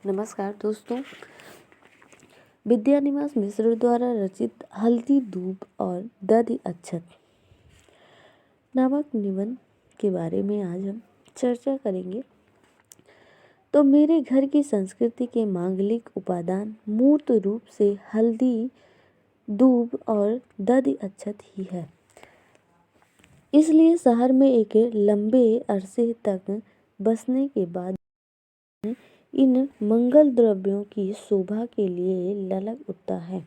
नमस्कार दोस्तों। विद्या निवास मिश्र द्वारा रचित हल्दी दूब और दधि अक्षत नामक निबंध के बारे में आज हम चर्चा करेंगे। तो मेरे घर की संस्कृति के मांगलिक उपादान मूर्त रूप से हल्दी दूब और दधि अक्षत ही है। इसलिए शहर में एक लंबे अरसे तक बसने के बाद इन मंगल द्रव्यों की शोभा के लिए ललक उठता है।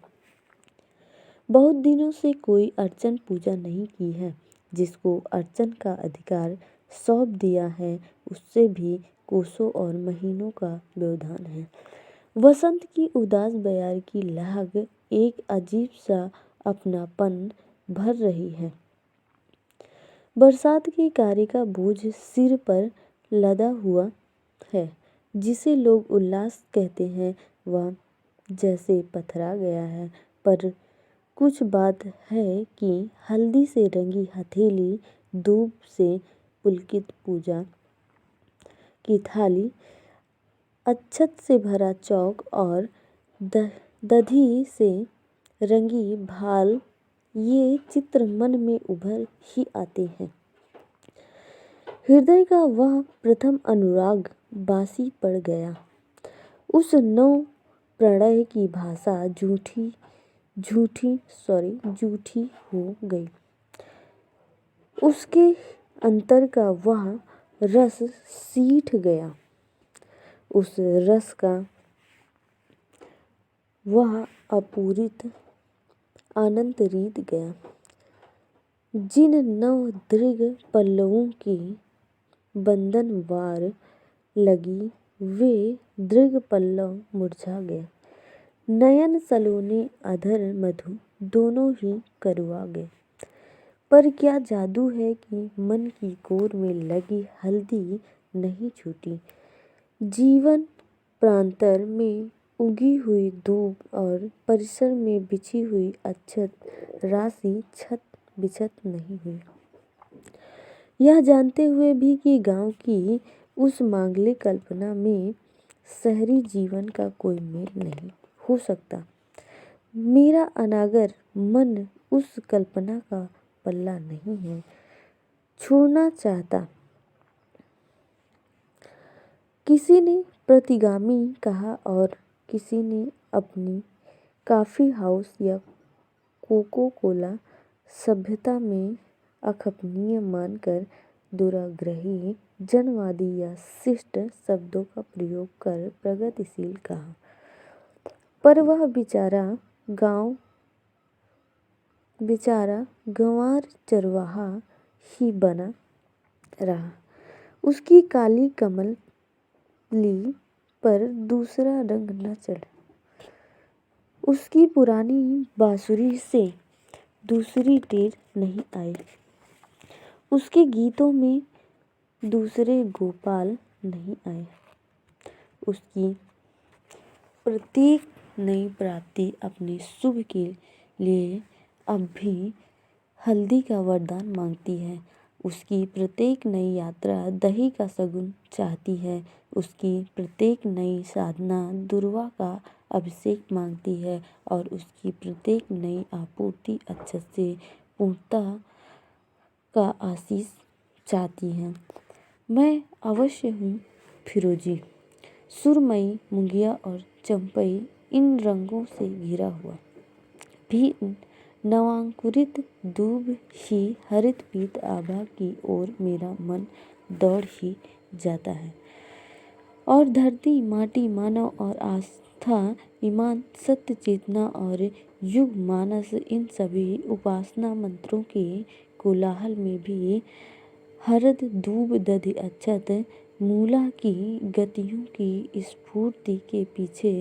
बहुत दिनों से कोई अर्चन पूजा नहीं की है। जिसको अर्चन का अधिकार सौंप दिया है उससे भी कोसों और महीनों का व्यवधान है। वसंत की उदास बयार की लहक एक अजीब सा अपनापन भर रही है। बरसात के कार्य का बोझ सिर पर लदा हुआ है। जिसे लोग उल्लास कहते हैं वह जैसे पथरा गया है। पर कुछ बात है कि हल्दी से रंगी हथेली, दूब से पुलकित पूजा की थाली, अक्षत से भरा चौक और दधी से रंगी भाल, ये चित्र मन में उभर ही आते हैं। हृदय का वह प्रथम अनुराग बासी पड़ गया। उस नव प्रणय की भाषा झूठी हो गई। उसके अंतर का वह रस सीठ गया। उस रस का वह अपूरित आनंद रीत गया। जिन नव दृढ़ पल्लवों की बंधनवार लगी वे दृढ़ पल्लव मुरझा गए। नयन सलोने अधर मधु दोनों ही करुआ गए। पर क्या जादू है कि मन की कोर में लगी हल्दी नहीं छूटी। जीवन प्रांतर में उगी हुई धूप और परिसर में बिछी हुई अक्षत राशि छत बिछत नहीं हुई। यह जानते हुए भी कि गांव की उस मांगलिक कल्पना में शहरी जीवन का कोई मेल नहीं हो सकता। मेरा अनागर मन उस कल्पना का पल्ला नहीं है छोड़ना चाहता। किसी ने प्रतिगामी कहा और किसी ने अपनी कॉफी हाउस या कोको कोला सभ्यता में अखपनीय मानकर दुराग्रही जनवादी या शिष्ट शब्दों का प्रयोग कर प्रगतिशील कहा। पर वह बेचारा गंवार चरवाहा ही बना रहा। उसकी काली कमली पर दूसरा रंग न चढ़ा। उसकी पुरानी बांसुरी से दूसरी टेर नहीं आई। उसके गीतों में दूसरे गोपाल नहीं आए। उसकी प्रत्येक नई प्राप्ति अपने शुभ के लिए अब भी हल्दी का वरदान मांगती है। उसकी प्रत्येक नई यात्रा दही का सगुन चाहती है। उसकी प्रत्येक नई साधना दुर्वा का अभिषेक मांगती है और उसकी प्रत्येक नई आपूर्ति अक्षत से पूर्णता का आशीष चाहती है। मैं अवश्य हूँ फिरोजी, सुरमई, मुंगिया और चंपई इन रंगों से घिरा हुआ भी नवांकुरित दूब ही हरित पीत आभा की ओर मेरा मन दौड़ ही जाता है। और धरती, माटी, मानव और आस्था, ईमान, सत्य, चेतना और युग मानस इन सभी उपासना मंत्रों के कोलाहल में भी हरद दूब दधि अक्षत मूला की गतियों की स्फूर्ति के पीछे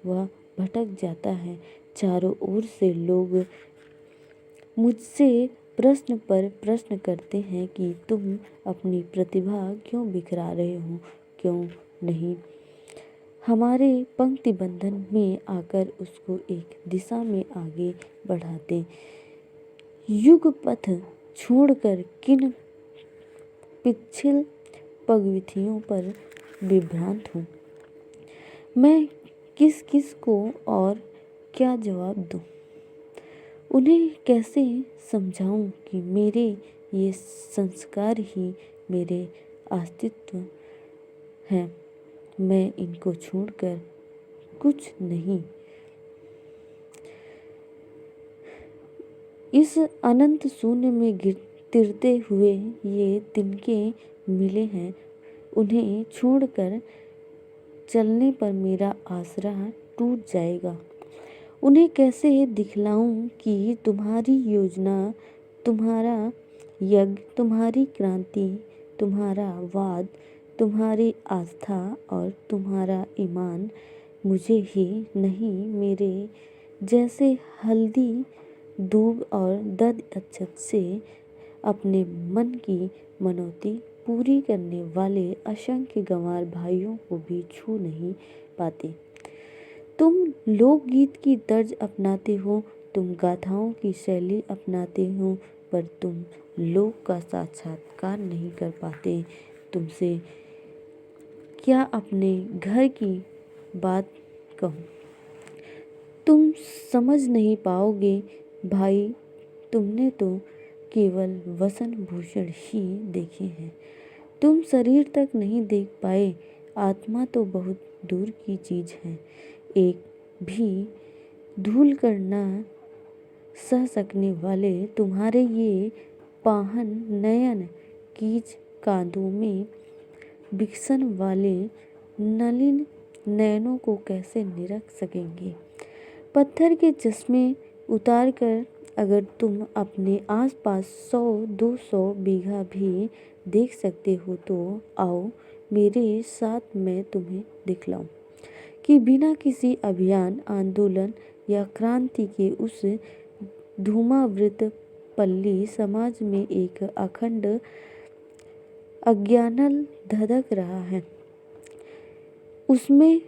वह भटक जाता है। चारों ओर से लोग मुझसे प्रश्न पर प्रश्न करते हैं कि तुम अपनी प्रतिभा क्यों बिखरा रहे हो, क्यों नहीं हमारे पंक्ति बंधन में आकर उसको एक दिशा में आगे बढ़ाते। युग पथ छोड़कर किन पिछल पगविथियों पर विभ्रांत हूँ। मैं किस किस को और क्या जवाब दूं? उन्हें कैसे समझाऊं कि मेरे ये संस्कार ही मेरे अस्तित्व हैं। मैं इनको छोड़कर कुछ नहीं। इस अनंत शून्य में तिरते हुए ये तिनके मिले हैं। उन्हें छोड़कर चलने पर मेरा आसरा टूट जाएगा। उन्हें कैसे दिखलाऊं कि तुम्हारी योजना, तुम्हारा यज्ञ, तुम्हारी क्रांति, तुम्हारा वाद, तुम्हारी आस्था और तुम्हारा ईमान मुझे ही नहीं, मेरे जैसे हल्दी, दूब और दध अक्षत से अपने मन की मनौती पूरी करने वाले असंख्य गंवार भाइयों को भी छू नहीं पाते। तुम लोकगीत की तर्ज अपनाते हो, तुम गाथाओं की शैली अपनाते हो, पर तुम लोक का साक्षात्कार नहीं कर पाते। तुमसे क्या अपने घर की बात कहूँ, तुम समझ नहीं पाओगे भाई। तुमने तो केवल वसन भूषण ही देखे हैं, तुम शरीर तक नहीं देख पाए। आत्मा तो बहुत दूर की चीज है। एक भी धूल करना सह सकने वाले तुम्हारे ये पाहन नयन कीच कांदों में विकसन वाले नलिन नयनों को कैसे निरख सकेंगे? पत्थर के चश्मे उतार कर अगर तुम अपने आसपास 100-200 बीघा भी देख सकते हो तो आओ मेरे साथ, मैं तुम्हें दिखलाऊं कि बिना किसी अभियान, आंदोलन या क्रांति के उस धूमावृत पल्ली समाज में एक अखंड अज्ञानल धधक रहा है। उसमें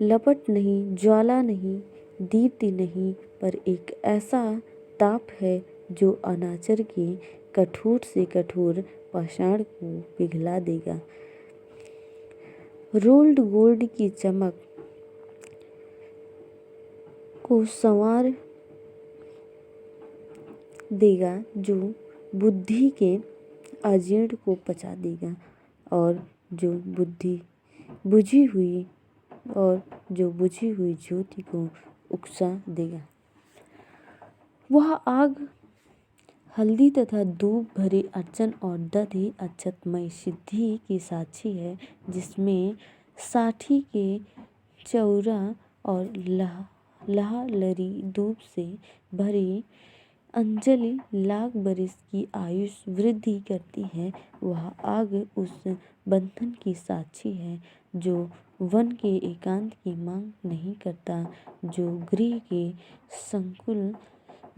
लपट नहीं, ज्वाला नहीं, दीप्ति नहीं, पर एक ऐसा ताप है जो अनाचर के कठोर से कठोर पाषाण को पिघला देगा। रोल्ड गोल्ड की चमक को संवार देगा, जो बुद्धि के अजीर्ण को पचा देगा और जो बुझी हुई ज्योति को उकसा देगा। वह आग हल्दी तथा दूब भरी अर्चन और दधि अक्षतमय सिद्धि की साक्षी है, जिसमें साठी के चौरा और लहालरी दूब से भरी अंजलि लाख बरिस की आयुष वृद्धि करती है। वह आग उस बंधन की साक्षी है जो वन के एकांत की मांग नहीं करता, जो गृह के संकुल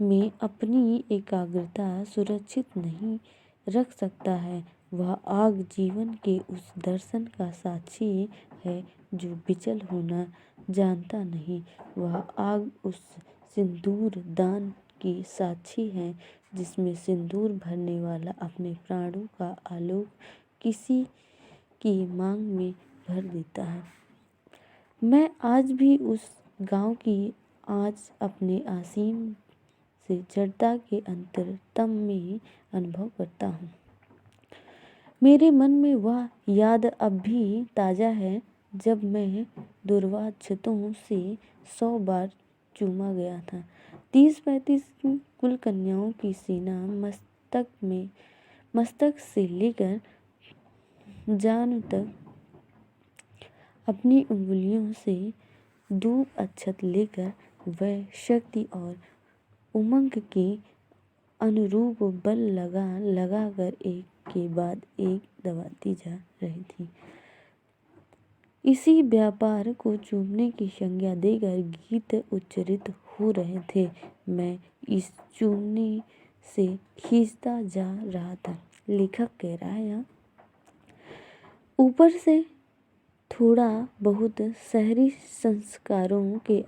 में अपनी एकाग्रता सुरक्षित नहीं रख सकता है। वह आग जीवन के उस दर्शन का साक्षी है जो विचल होना जानता नहीं। वह आग उस सिंदूर दान की साक्षी है जिसमें सिंदूर भरने वाला अपने प्राणों का आलोक किसी की मांग में भर देता है। मैं आज भी उस गांव की आज अपने असीम से जड़ता के अंतरतम में अनुभव करता हूँ। मेरे मन में वह याद अब भी ताज़ा है जब मैं दुर्वा छतों से 100 बार चूमा गया था। 30-35 कुल कन्याओं की सेना मस्तक से लेकर जान तक अपनी उंगलियों से दूब अक्षत लेकर वह शक्ति और उमंग के अनुरूप बल लगा कर एक के बाद एक दबाती जा रही थी। इसी व्यापार को चूमने की संज्ञा देकर गीत उच्चरित हो रहे थे। मैं इस चूमने से खींचता जा रहा था। लेखक कह रहा है यहाँ, ऊपर से थोड़ा बहुत शहरी संस्कारों के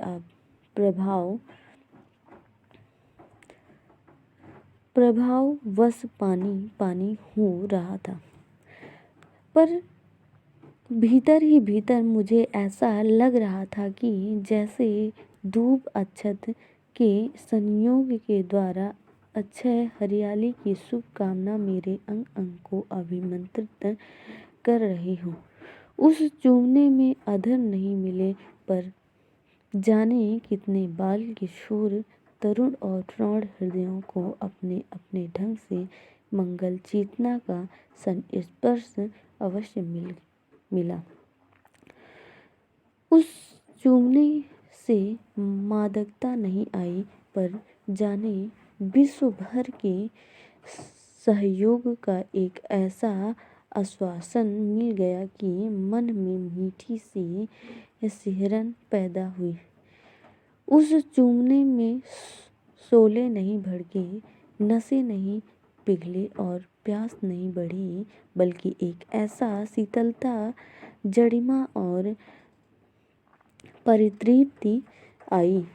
प्रभाव वश पानी हो रहा था, पर भीतर ही भीतर मुझे ऐसा लग रहा था कि जैसे धूप अक्षत के संयोग के द्वारा अक्षय हरियाली की शुभकामना मेरे अंग अंग को अभिमंत्रित कर रही हूँ। उस चूमने में अधर नहीं मिले, पर जाने कितने बाल किशोर तरुण और प्रौढ़ हृदयों को अपने अपने ढंग से मंगल चेतना का संस्पर्श अवश्य मिला। उस चूमने से मादकता नहीं आई, पर जाने विश्व भर के सहयोग का एक ऐसा आश्वासन मिल गया कि मन में मीठी सी सिहरन पैदा हुई। उस चूमने में शोले नहीं भड़के, नशे नहीं पिघले और प्यास नहीं बढ़ी, बल्कि एक ऐसा शीतलता, जड़िमा और परितृप्ति आई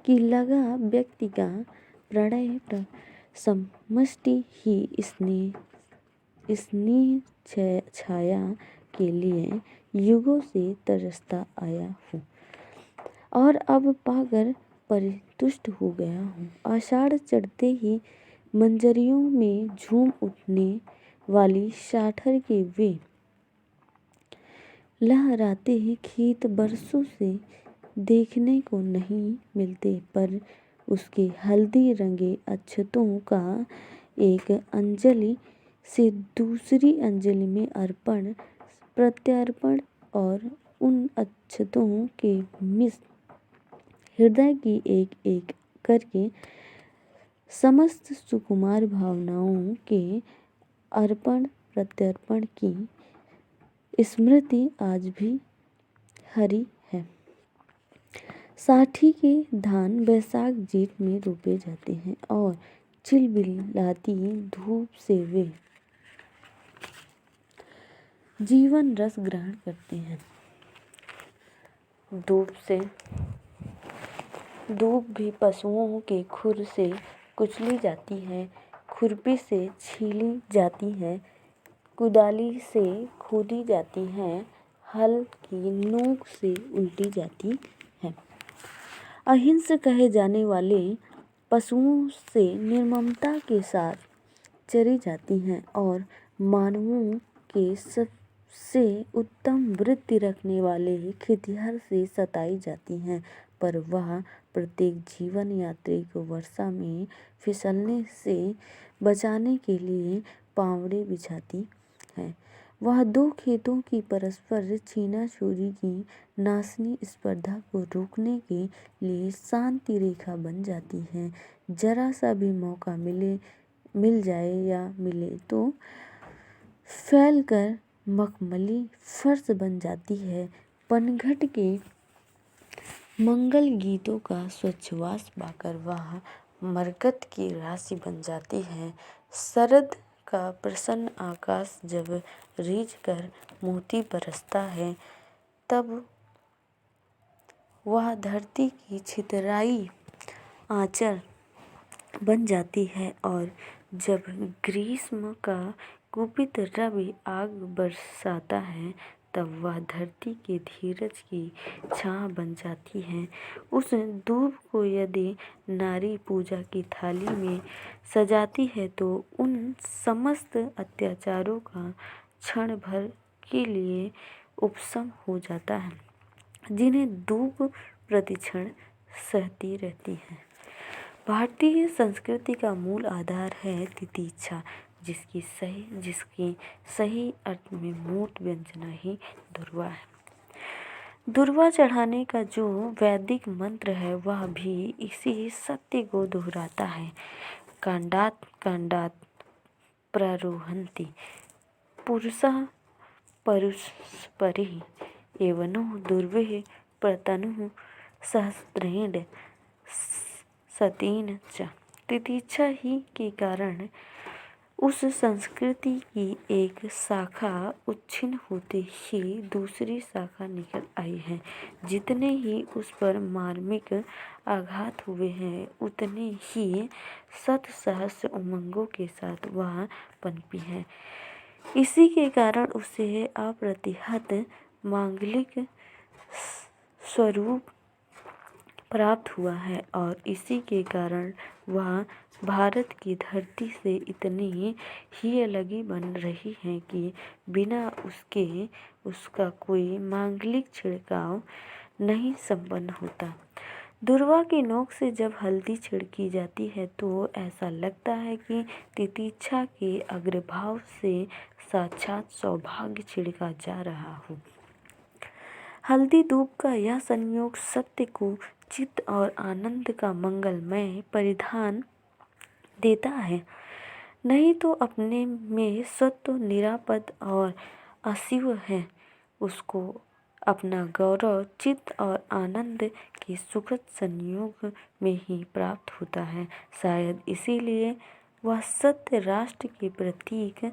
कि लगा व्यक्ति का प्रणय समष्टि ही स्नेह छाया के लिए युगों से तरसता आया हूँ और अब पाकर परितुष्ट हो गया हूँ। आषाढ़ चढ़ते ही मंजरियों में झूम उठने वाली साठर के वे लहराते खेत बरसों से देखने को नहीं मिलते, पर उसके हल्दी रंगे अक्षतों का एक अंजलि से दूसरी अंजलि में अर्पण प्रत्यार्पण और उन अक्षतों के मिस हृदय की एक एक करके समस्त सुकुमार भावनाओं के अर्पण प्रत्यर्पण की स्मृति आज भी हरी है। साठी के धान बैसाख जेठ में रोपे जाते हैं और चिलबिलाती धूप से वे जीवन रस ग्रहण करते हैं। धूप भी पशुओं के खुर से कुचली जाती है, खुरपी से छीली जाती है, कुदाली से खोदी जाती है, हल की नोक से उल्टी जाती है। अहिंसक कहे जाने वाले पशुओं से निर्ममता के साथ चरी जाती हैं और मानवों के सबसे उत्तम वृत्ति रखने वाले खितिहर से सताई जाती हैं, पर वह प्रत्येक जीवन यात्री को वर्षा में फिसलने से बचाने के लिए पावड़े बिछाती है। वह दो खेतों की परस्पर छीना-छोरी की नासनी स्पर्धा को रोकने के लिए शांति रेखा बन जाती है। जरा सा भी मौका मिल जाए या मिले तो फैलकर मखमली फर्श बन जाती है। पनघट के मंगल गीतों का स्वच्छवास पाकर वह मरकत की राशि बन जाती है। शरद का प्रसन्न आकाश जब रीझ कर मोती बरसता है, तब वह धरती की छितराई आंचल बन जाती है और जब ग्रीष्म का कुपित रवि आग बरसाता है, तब वह धरती के धीरज की छां बन जाती है। उस धूप को यदि नारी पूजा की थाली में सजाती है तो उन समस्त अत्याचारों का क्षण भर के लिए उपशम हो जाता है, जिन्हें धूप प्रतिक्षण सहती रहती है। भारतीय संस्कृति का मूल आधार है तितिक्षा, जिसकी सही अर्थ में मूर्त व्यंजना ही दुर्वा है। दुर्वा चढ़ाने का जो वैदिक मंत्र है, वह भी इसी सत्य को दोहराता है। कांडात कांडात प्रारोहन्ति पुरुषः परुष्परिः एवनो दुर्वे प्रतनुः सहस्रेण सतेन च। तितिक्षा ही के कारण उस संस्कृति की एक शाखा उच्छिन्न होते ही दूसरी शाखा निकल आई है। जितने ही उस पर मार्मिक आघात हुए हैं, उतने ही शत सहस्र उमंगों के साथ वह पनपी है। इसी के कारण उसे अप्रतिहत मांगलिक स्वरूप प्राप्त हुआ है और इसी के कारण वह भारत की धरती से इतनी ही अलगी बन रही है कि बिना उसका कोई मांगलिक छिड़काव नहीं संपन्न होता। दुर्वा की नोक से जब हल्दी छिड़की जाती है तो ऐसा लगता है कि तितिक्षा के अग्रभाव से साक्षात सौभाग्य छिड़का जा रहा हो। हल्दी धूप का यह संयोग सत्य को चित्त और आनंद का मंगलमय परिधान देता है, नहीं तो अपने में सत्व निरापद और अशिव है। उसको अपना गौरव चित्त और आनंद के सुखद संयोग में ही प्राप्त होता है। शायद इसीलिए वह सत्य राष्ट्र के प्रतीक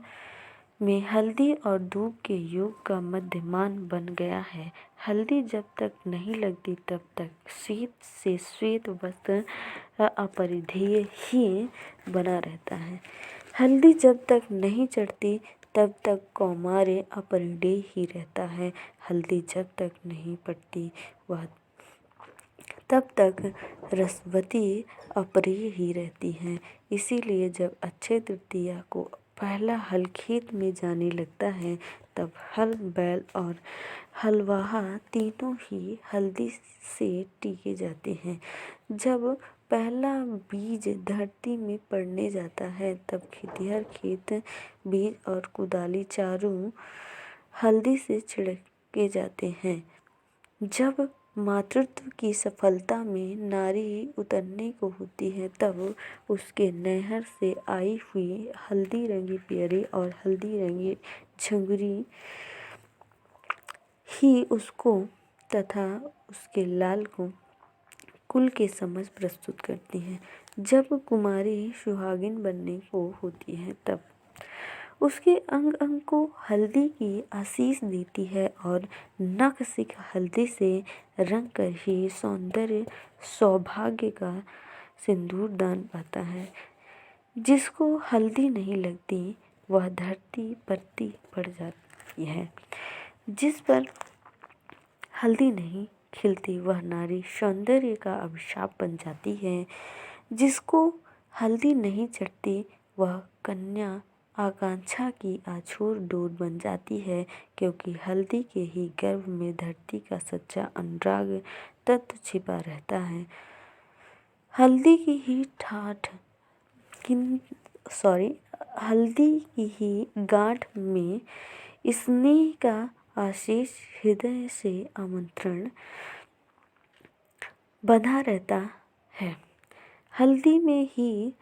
में हल्दी और धूप के योग का मध्यमान बन गया है। हल्दी जब तक नहीं लगती तब तक श्वेत से श्वेत वस्त्र अपरिधेय ही बना रहता है। हल्दी जब तक नहीं चढ़ती तब तक कौमार्य अपरिधेय ही रहता है। हल्दी जब तक नहीं पड़ती वह तब तक रसवती अप्रिय ही रहती है। इसीलिए जब अक्षय तृतीया को पहला हल खेत में जाने लगता है तब हल बैल और हलवाहा तीनों ही हल्दी से टीके जाते हैं। जब पहला बीज धरती में पड़ने जाता है तब खेतिहर खेत बीज और कुदाली चारों हल्दी से छिड़के जाते हैं। जब मातृत्व की सफलता में नारी उतरने को होती है तब उसके नैहर से आई हुई हल्दी रंगी पियरी और हल्दी रंगी झंगुरी ही उसको तथा उसके लाल को कुल के समझ प्रस्तुत करती हैं। जब कुमारी सुहागिन बनने को होती है तब उसके अंग अंग को हल्दी की आशीष देती है और नख सिख हल्दी से रंग कर ही सौंदर्य सौभाग्य का सिंदूर दान पाता है। जिसको हल्दी नहीं लगती वह धरती परती पड़ जाती है। जिस पर हल्दी नहीं खिलती वह नारी सौंदर्य का अभिशाप बन जाती है। जिसको हल्दी नहीं चढ़ती वह कन्या आकांक्षा की आछोर डोर बन जाती है, क्योंकि हल्दी के ही गर्भ में धरती का सच्चा अनुराग तत्व छिपा रहता है। हल्दी की ही हल्दी की ही गांठ में स्नेह का आशीष हृदय से आमंत्रण बंधा रहता है। हल्दी में ही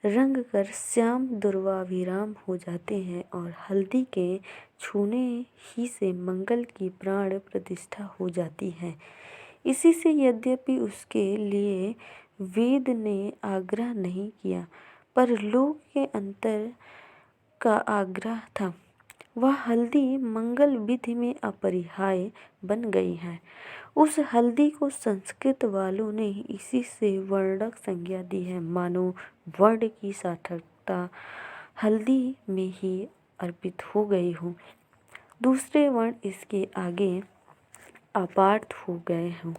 रंग कर श्याम दुर्वाभिराम हो जाते हैं और हल्दी के छूने ही से मंगल की प्राण प्रतिष्ठा हो जाती है। इसी से यद्यपि उसके लिए वेद ने आग्रह नहीं किया पर लोक के अंतर का आग्रह था। वह हल्दी मंगल विधि में अपरिहार्य बन गई है। उस हल्दी को संस्कृत वालों ने इसी से वर्णक संज्ञा दी है, मानो वर्ण की सार्थकता हल्दी में ही अर्पित हो गई हो। दूसरे वर्ण इसके आगे अपार्थ हो गए हों।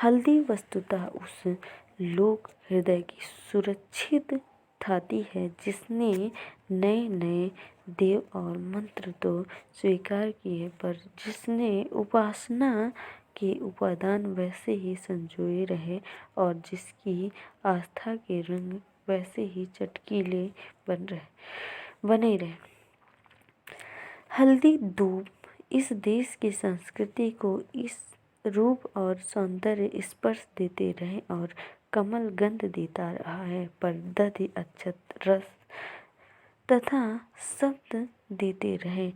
हल्दी वस्तुतः उस लोक हृदय की सुरक्षित थाती है जिसने नए नए देव और मंत्र तो स्वीकार किए पर जिसने उपासना के उपादान वैसे ही संजोए रहे और जिसकी आस्था के रंग वैसे ही चटकीले बने रहे। हल्दी धूप इस देश की संस्कृति को इस रूप और सौंदर्य स्पर्श देते रहे और कमल गंध देता रहा है, पर दधि अक्षत रस तथा शब्द देते रहे।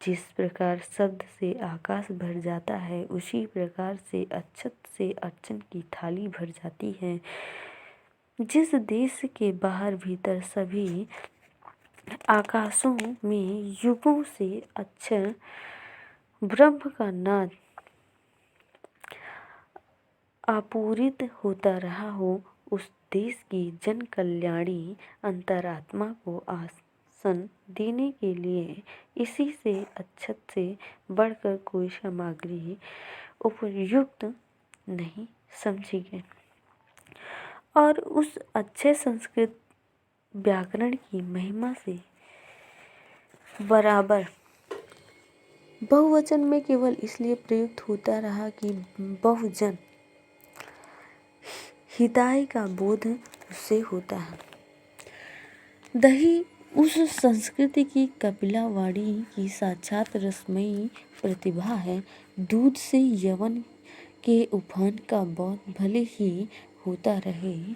जिस प्रकार शब्द से आकाश भर जाता है उसी प्रकार से अक्षत से अर्चन की थाली भर जाती है। जिस देश के बाहर भीतर सभी आकाशों में युगों से अक्षर ब्रह्म का नाद आपूरित होता रहा हो, उस देश की जन कल्याणी अंतरात्मा को आश्वासन देने के लिए इसी से अच्छत से बढ़कर कोई सामग्री उपयुक्त नहीं समझी गई। और उस अच्छे संस्कृत व्याकरण की महिमा से बराबर बहुवचन में केवल इसलिए प्रयुक्त होता रहा कि बहुजन हिताय का बोध उससे होता है। दही उस संस्कृति की कपिलावाड़ी की साक्षात रसमयी प्रतिभा है। दूध से यवन के उफान का बोध भले ही होता रहे,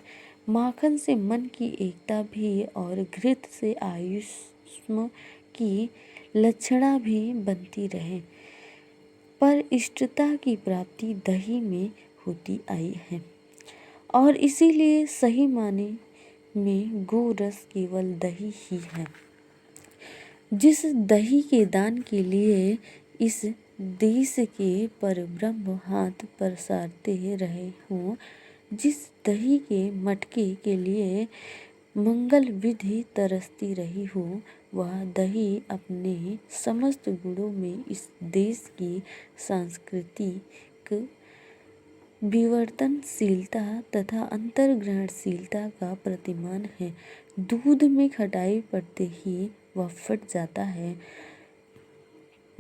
माखन से मन की एकता भी और घृत से आयुष्म की लक्षणा भी बनती रहे, पर इष्टता की प्राप्ति दही में होती आई है। और इसीलिए सही माने में गो रस केवल दही ही है। जिस दही के दान के लिए इस देश के परब्रह्म हाथ पसारते रहे हों, जिस दही के मटके के लिए मंगल विधि तरसती रही हो, वह दही अपने समस्त गुणों में इस देश की सांस्कृतिक विवर्तनशीलता तथा अंतर्ग्रहणशीलता का प्रतिमान है। दूध में खटाई पड़ते ही वह फट जाता है।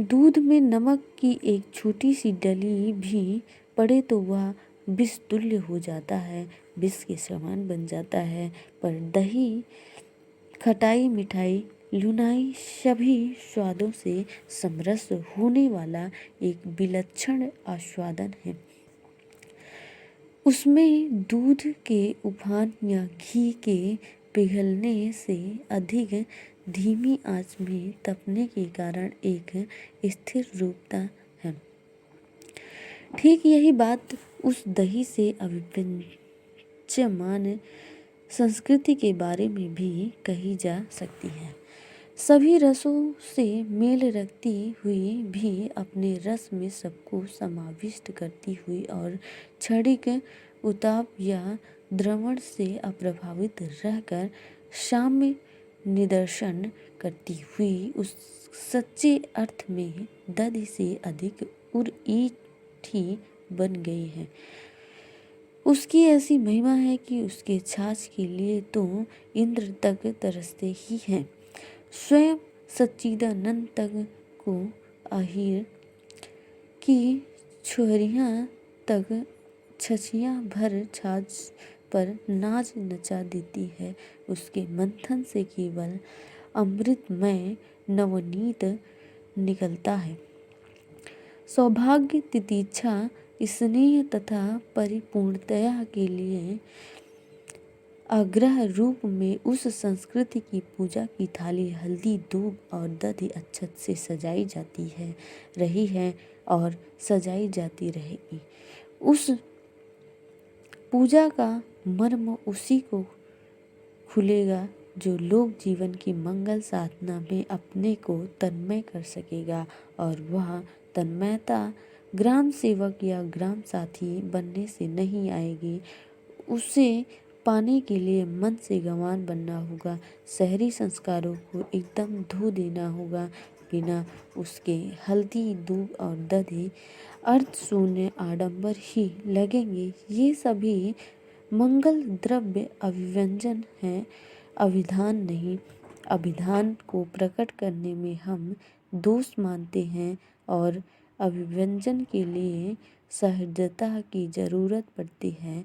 दूध में नमक की एक छोटी सी डली भी पड़े तो वह विष तुल्य हो जाता है, विष के समान बन जाता है। पर दही खटाई, मिठाई, लुनाई सभी स्वादों से समरस होने वाला एक विलक्षण आस्वादन है। उसमें दूध के उफान या घी के पिघलने से अधिक धीमी आंच में तपने के कारण एक स्थिर रूपता है। ठीक यही बात उस दही से अभिव्यंज्यमान संस्कृति के बारे में भी कही जा सकती है। सभी रसों से मेल रखती हुई भी अपने रस में सबको समाविष्ट करती हुई और क्षणिक उताप या द्रवण से अप्रभावित रहकर साम्य निदर्शन करती हुई उस सच्चे अर्थ में दधि से अधिक उर-ईठी बन गई है। उसकी ऐसी महिमा है कि उसके छाछ के लिए तो इंद्र तक तरसते ही हैं। स्वयं सच्चिदानंद तक को आहिर की छोरियां तक छछियां भर छाछ पर नाच नचा देती है। उसके मंथन से केवल अमृतमय नवनीत निकलता है। सौभाग्य, तितिक्षा, स्नेह तथा परिपूर्णता के लिए आग्रह रूप में उस संस्कृति की पूजा की थाली हल्दी, दूब और दधि अक्षत से सजाई जाती है, रही है और सजाई जाती रहेगी। उस पूजा का मर्म उसी को खुलेगा जो लोक जीवन की मंगल साधना में अपने को तन्मय कर सकेगा, और वह तन्मयता ग्राम सेवक या ग्राम साथी बनने से नहीं आएगी। उसे पाने के लिए मन से गंवार बनना होगा। शहरी संस्कारों को एकदम धो देना होगा। बिना उसके हल्दी, दूब और दधि अर्थ शून्य आडंबर ही लगेंगे। ये सभी मंगल द्रव्य अभिव्यंजन हैं, अभिधान नहीं। अभिधान को प्रकट करने में हम दोष मानते हैं और अभिव्यंजन के लिए सहृदयता की जरूरत पड़ती है।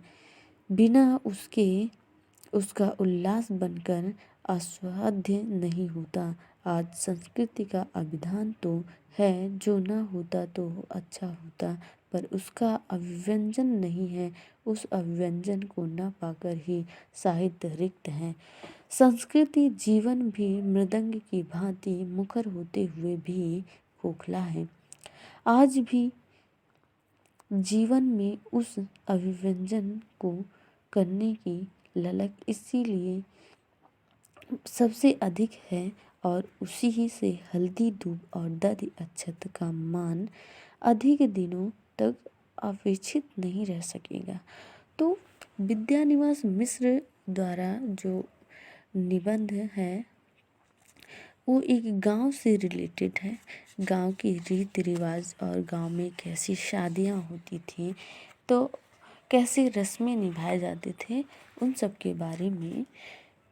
बिना उसके उसका उल्लास बनकर आस्वाद्य नहीं होता। आज संस्कृति का अभिधान तो है, जो न होता तो अच्छा होता, पर उसका अभिव्यंजन नहीं है। उस अभिव्यंजन को न पाकर ही साहित्य रिक्त है। संस्कृति जीवन भी मृदंग की भांति मुखर होते हुए भी खोखला है। आज भी जीवन में उस अभिव्यंजन को करने की ललक इसीलिए सबसे अधिक है, और उसी ही से हल्दी, दूब और दधि अक्षत का मान अधिक दिनों तक अपेक्षित नहीं रह सकेगा। तो विद्यानिवास मिश्र द्वारा जो निबंध है वो एक गांव से रिलेटेड है। गांव की रीति रिवाज और गांव में कैसी शादियां होती थी, तो कैसे रस्में निभाए जाते थे, उन सब के बारे में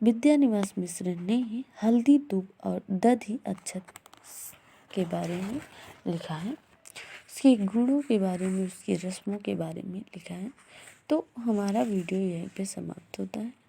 विद्यानिवास मिश्र ने हल्दी दूब और दधि अक्षत के बारे में लिखा है। उसके गुणों के बारे में, उसकी रस्मों के बारे में लिखा है। तो हमारा वीडियो यहीं पे समाप्त होता है।